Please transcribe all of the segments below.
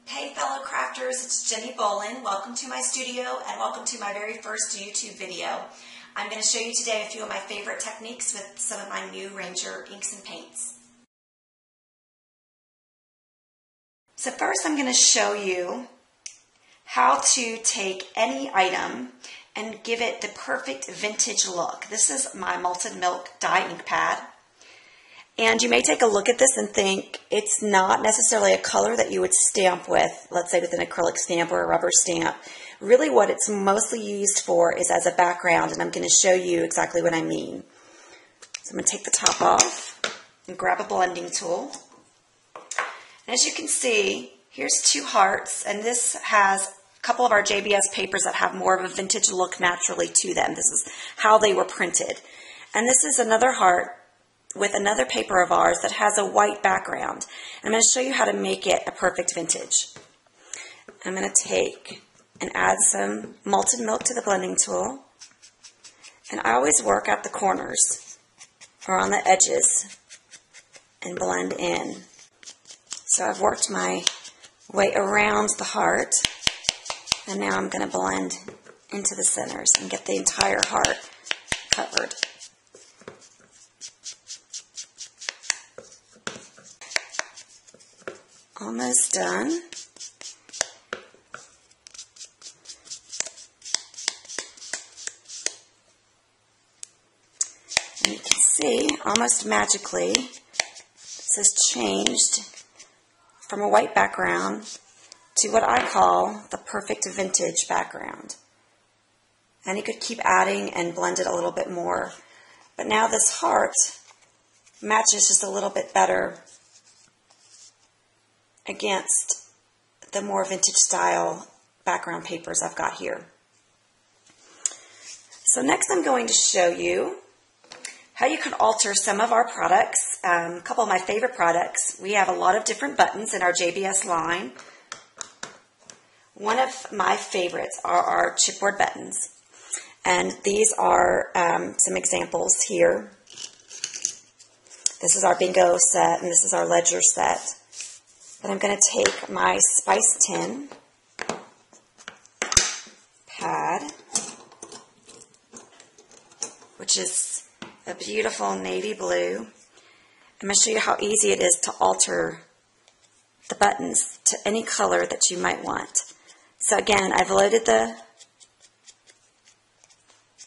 Hey fellow crafters, it's Jenni Bowlin. Welcome to my studio and welcome to my very first YouTube video. I'm going to show you today a few of my favorite techniques with some of my new Ranger inks and paints. So first I'm going to show you how to take any item and give it the perfect vintage look. This is my Malted Milk dye ink pad. And you may take a look at this and think it's not necessarily a color that you would stamp with, let's say with an acrylic stamp or a rubber stamp. Really what it's mostly used for is as a background, and I'm going to show you exactly what I mean. So I'm going to take the top off and grab a blending tool. And as you can see, here's two hearts, and this has a couple of our JBS papers that have more of a vintage look naturally to them. This is how they were printed. And this is another heart with another paper of ours that has a white background. And I'm going to show you how to make it a perfect vintage. I'm going to take and add some malted milk to the blending tool. And I always work at the corners or on the edges and blend in. So I've worked my way around the heart, and now I'm going to blend into the centers and get the entire heart covered. Almost done. And you can see, almost magically, this has changed from a white background to what I call the perfect vintage background. And you could keep adding and blend it a little bit more. But now this heart matches just a little bit better against the more vintage style background papers I've got here. So next I'm going to show you how you can alter some of our products. A couple of my favorite products. We have a lot of different buttons in our JBS line. One of my favorites are our chipboard buttons. And these are some examples here. This is our bingo set and this is our ledger set. But I'm going to take my spice tin pad, which is a beautiful navy blue. I'm going to show you how easy it is to alter the buttons to any color that you might want. So again, I've loaded the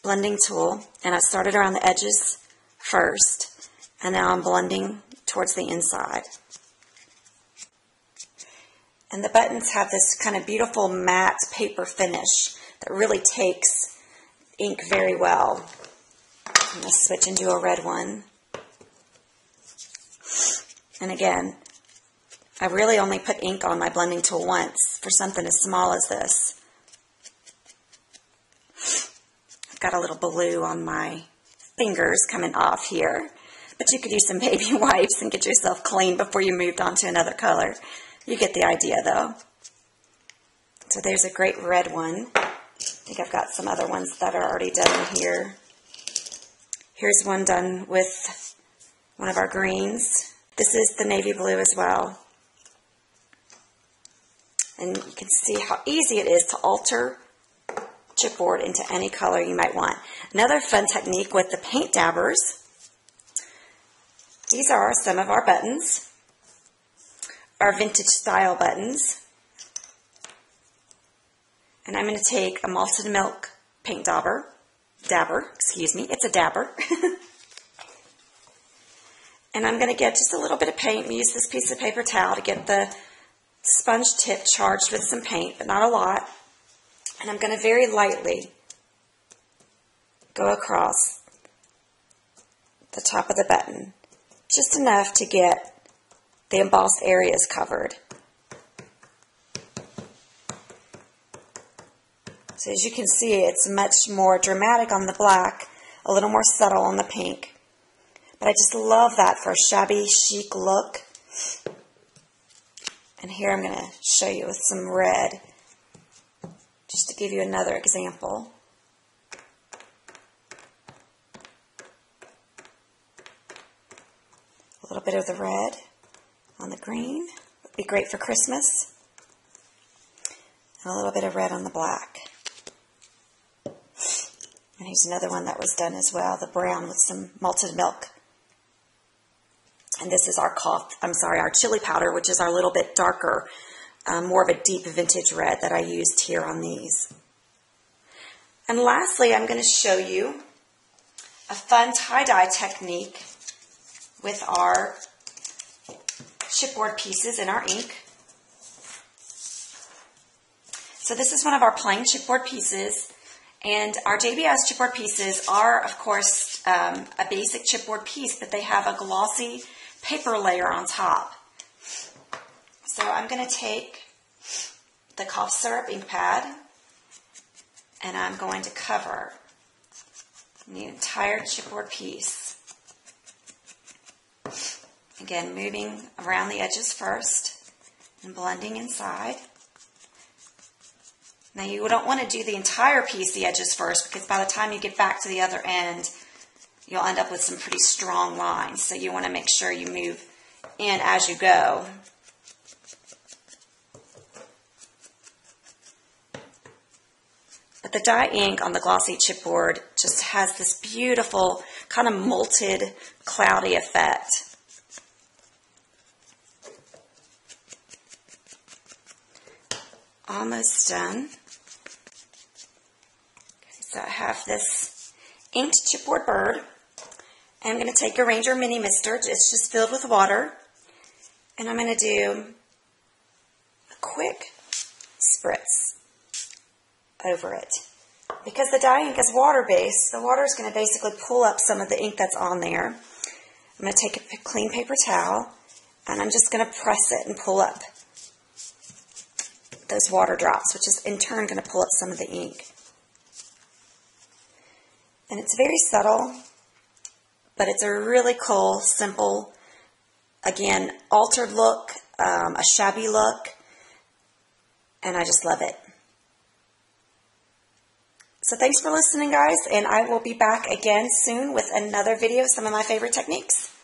blending tool and I started around the edges first, and now I'm blending towards the inside. And the buttons have this kind of beautiful matte paper finish that really takes ink very well. I'm going to switch into a red one. And again, I really only put ink on my blending tool once for something as small as this. I've got a little blue on my fingers coming off here, but you could use some baby wipes and get yourself clean before you moved on to another color. You get the idea, though. So there's a great red one. I think I've got some other ones that are already done here. Here's one done with one of our greens. This is the navy blue as well. And you can see how easy it is to alter chipboard into any color you might want. Another fun technique with the paint dabbers. These are some of our buttons. Our vintage style buttons. And I'm going to take a malted milk paint dabber, it's a dabber. And I'm going to get just a little bit of paint and use this piece of paper towel to get the sponge tip charged with some paint, but not a lot. And I'm going to very lightly go across the top of the button, just enough to get the embossed areas covered. So as you can see, it's much more dramatic on the black, a little more subtle on the pink. But I just love that for a shabby chic look. And here I'm going to show you with some red, just to give you another example. A little bit of the red on the green would be great for Christmas. And a little bit of red on the black. And here's another one that was done as well, the brown with some malted milk. And this is our our chili powder, which is our little bit darker, more of a deep vintage red that I used here on these. And lastly, I'm going to show you a fun tie-dye technique with our chipboard pieces in our ink. So this is one of our plain chipboard pieces, and our JBS chipboard pieces are, of course, a basic chipboard piece, but they have a glossy paper layer on top. So I'm going to take the cough syrup ink pad, and I'm going to cover the entire chipboard piece. Again, moving around the edges first and blending inside. Now you don't want to do the entire piece, the edges first, because by the time you get back to the other end, you'll end up with some pretty strong lines. So you want to make sure you move in as you go. But the dye ink on the glossy chipboard just has this beautiful kind of molted, cloudy effect. Almost done. Okay, so I have this inked chipboard bird. And I'm going to take a Ranger Mini Mister. It's just filled with water. And I'm going to do a quick spritz over it. Because the dye ink is water-based, the water is going to basically pull up some of the ink that's on there. I'm going to take a clean paper towel, and I'm just going to press it and pull up those water drops, which is in turn going to pull up some of the ink. And it's very subtle, but it's a really cool, simple, again, altered look, a shabby look, and I just love it. So thanks for listening, guys, and I will be back again soon with another video of some of my favorite techniques.